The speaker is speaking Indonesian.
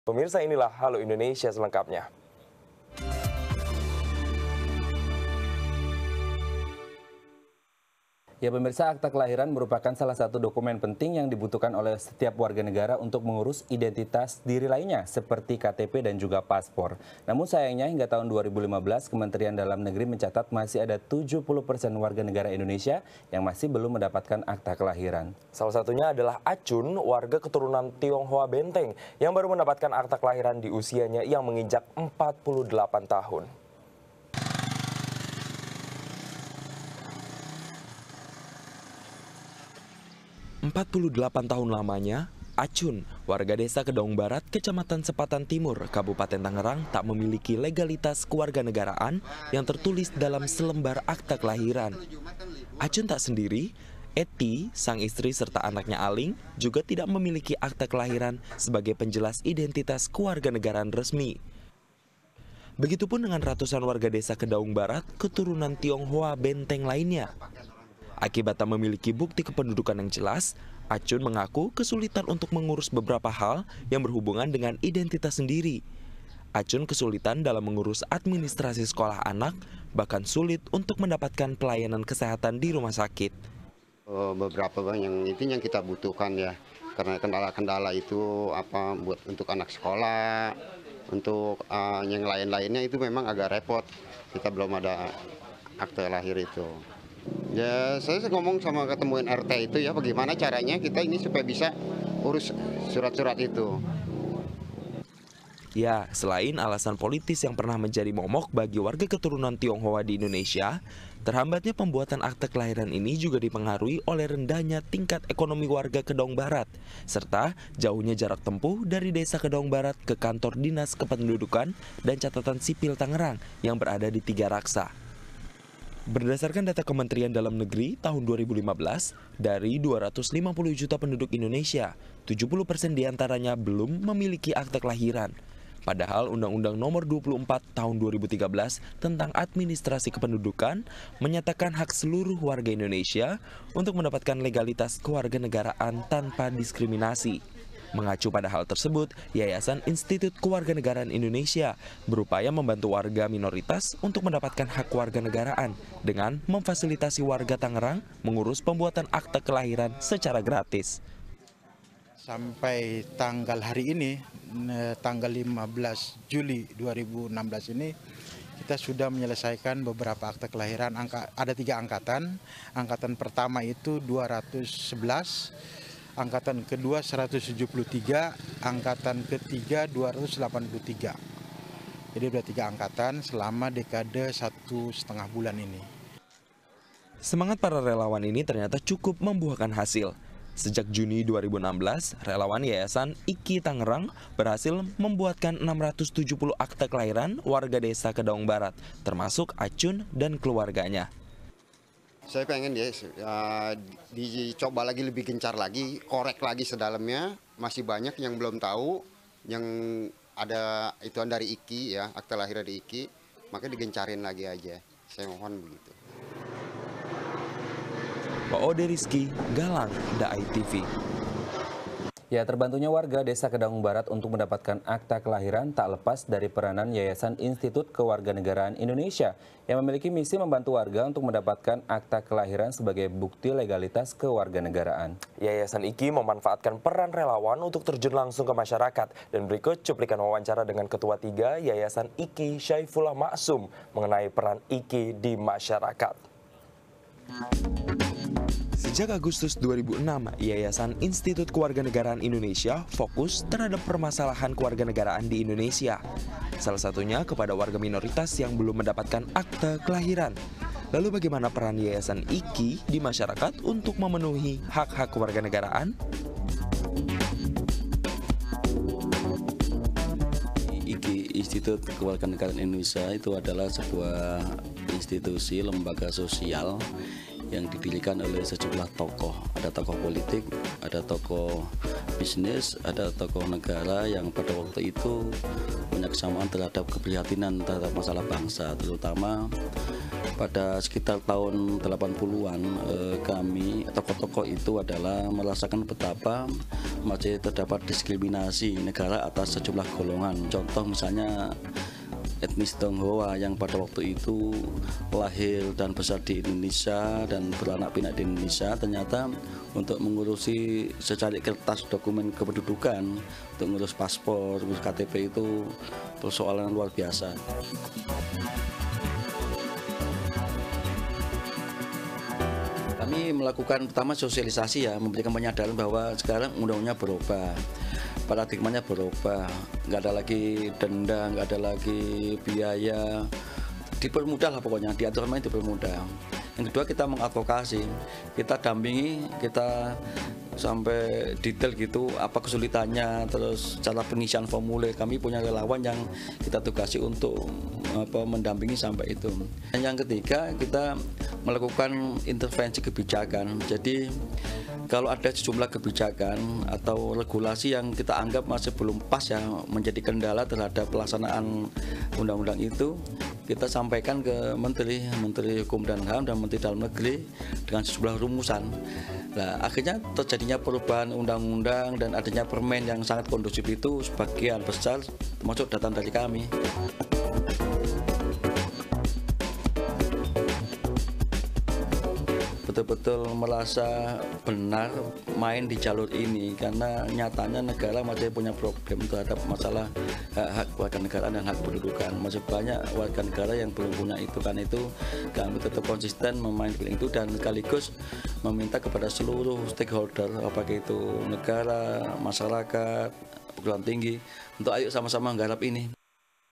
Pemirsa, inilah Halo Indonesia selengkapnya. Ya pemirsa, akta kelahiran merupakan salah satu dokumen penting yang dibutuhkan oleh setiap warga negara untuk mengurus identitas diri lainnya seperti KTP dan juga paspor. Namun sayangnya hingga tahun 2015 Kementerian Dalam Negeri mencatat masih ada 70% warga negara Indonesia yang masih belum mendapatkan akta kelahiran. Salah satunya adalah Acun, warga keturunan Tionghoa Benteng yang baru mendapatkan akta kelahiran di usianya yang menginjak 48 tahun. 48 tahun lamanya, Acun, warga desa Kedaung Barat, Kecamatan Sepatan Timur, Kabupaten Tangerang, tak memiliki legalitas kewarganegaraan yang tertulis dalam selembar akta kelahiran. Acun tak sendiri, Eti, sang istri serta anaknya Aling, juga tidak memiliki akta kelahiran sebagai penjelas identitas kewarganegaraan resmi. Begitupun dengan ratusan warga desa Kedaung Barat, keturunan Tionghoa Benteng lainnya. Akibat tak memiliki bukti kependudukan yang jelas, Acun mengaku kesulitan untuk mengurus beberapa hal yang berhubungan dengan identitas sendiri. Acun kesulitan dalam mengurus administrasi sekolah anak, bahkan sulit untuk mendapatkan pelayanan kesehatan di rumah sakit. Beberapa yang kita butuhkan ya, karena kendala-kendala itu buat untuk anak sekolah, untuk yang lain-lainnya itu memang agak repot. Kita belum ada akte lahir itu. Ya, saya ngomong sama ketemuan RT itu ya, bagaimana caranya kita ini supaya bisa urus surat-surat itu. Ya, selain alasan politis yang pernah menjadi momok bagi warga keturunan Tionghoa di Indonesia, terhambatnya pembuatan akte kelahiran ini juga dipengaruhi oleh rendahnya tingkat ekonomi warga Kedaung Barat, serta jauhnya jarak tempuh dari desa Kedaung Barat ke kantor Dinas Kependudukan dan Catatan Sipil Tangerang yang berada di Tiga Raksa. Berdasarkan data Kementerian Dalam Negeri tahun 2015, dari 250 juta penduduk Indonesia, 70% diantaranya belum memiliki akte kelahiran. Padahal Undang-Undang Nomor 24 tahun 2013 tentang Administrasi Kependudukan menyatakan hak seluruh warga Indonesia untuk mendapatkan legalitas kewarganegaraan tanpa diskriminasi. Mengacu pada hal tersebut, Yayasan Institut Kewarganegaraan Indonesia berupaya membantu warga minoritas untuk mendapatkan hak kewarganegaraan dengan memfasilitasi warga Tangerang mengurus pembuatan akta kelahiran secara gratis. Sampai tanggal hari ini, tanggal 15 Juli 2016 ini, kita sudah menyelesaikan beberapa akta kelahiran. Ada 3 angkatan. Angkatan pertama itu 211. Angkatan kedua 173, angkatan ketiga 283. Jadi ada 3 angkatan selama dekade 1,5 bulan ini. Semangat para relawan ini ternyata cukup membuahkan hasil. Sejak Juni 2016, relawan Yayasan IKI Tangerang berhasil membuatkan 670 akta kelahiran warga desa Kedaung Barat, termasuk Acun dan keluarganya. Saya pengen ya dicoba lagi lebih gencar lagi, korek lagi sedalamnya. Masih banyak yang belum tahu, yang ada ituan dari IKI ya, akta lahir dari IKI, makanya digencarin lagi aja. Saya mohon begitu. Pak Ode Rizky, Galang, Dai TV. Ya, terbantunya warga desa Kedaung Barat untuk mendapatkan akta kelahiran tak lepas dari peranan Yayasan Institut Kewarganegaraan Indonesia yang memiliki misi membantu warga untuk mendapatkan akta kelahiran sebagai bukti legalitas kewarganegaraan. Yayasan IKI memanfaatkan peran relawan untuk terjun langsung ke masyarakat. Dan berikut cuplikan wawancara dengan Ketua 3 Yayasan IKI Syaifullah Maksum mengenai peran IKI di masyarakat. Sejak Agustus 2006, Yayasan Institut Kewarganegaraan Indonesia fokus terhadap permasalahan kewarganegaraan di Indonesia. Salah satunya kepada warga minoritas yang belum mendapatkan akte kelahiran. Lalu bagaimana peran Yayasan IKI di masyarakat untuk memenuhi hak-hak kewarganegaraan? IKI, Institut Kewarganegaraan Indonesia, itu adalah sebuah institusi lembaga sosial yang didirikan oleh sejumlah tokoh. Ada tokoh politik, ada tokoh bisnis, ada tokoh negara yang pada waktu itu punya kesamaan terhadap keprihatinan terhadap masalah bangsa, terutama Pada sekitar tahun 80-an kami tokoh-tokoh itu adalah merasakan betapa masih terdapat diskriminasi negara atas sejumlah golongan. Contoh misalnya etnis Tionghoa yang pada waktu itu lahir dan besar di Indonesia dan beranak pinak di Indonesia, ternyata untuk mengurusi secari kertas dokumen kependudukan, untuk mengurus paspor, mengurus KTP itu persoalan luar biasa. Kami melakukan pertama sosialisasi ya, memberikan penyadaran bahwa sekarang undang-undangnya berubah, paradigmanya berubah, nggak ada lagi denda, nggak ada lagi biaya, dipermudah lah pokoknya, diatur main dipermudah. Yang kedua kita mengadvokasi, kita dampingi, kita sampai detail gitu apa kesulitannya, terus cara pengisian formulir. Kami punya relawan yang kita tugasi untuk mendampingi sampai itu. Dan yang ketiga kita melakukan intervensi kebijakan. Jadi kalau ada sejumlah kebijakan atau regulasi yang kita anggap masih belum pas ya, menjadi kendala terhadap pelaksanaan undang-undang itu, kita sampaikan ke Menteri Hukum dan HAM dan Menteri Dalam Negeri dengan sejumlah rumusan. Nah, akhirnya terjadinya perubahan undang-undang dan adanya permen yang sangat kondusif itu sebagian besar termasuk datang dari kami. Betul-betul merasa benar main di jalur ini karena nyatanya negara masih punya problem terhadap masalah hak warga negara dan hak pendudukan. Masih banyak warga negara yang belum punya itu, kan itu kami tetap konsisten memainkan itu dan sekaligus meminta kepada seluruh stakeholder, apakah itu negara, masyarakat, perguruan tinggi, untuk ayo sama-sama menggarap ini.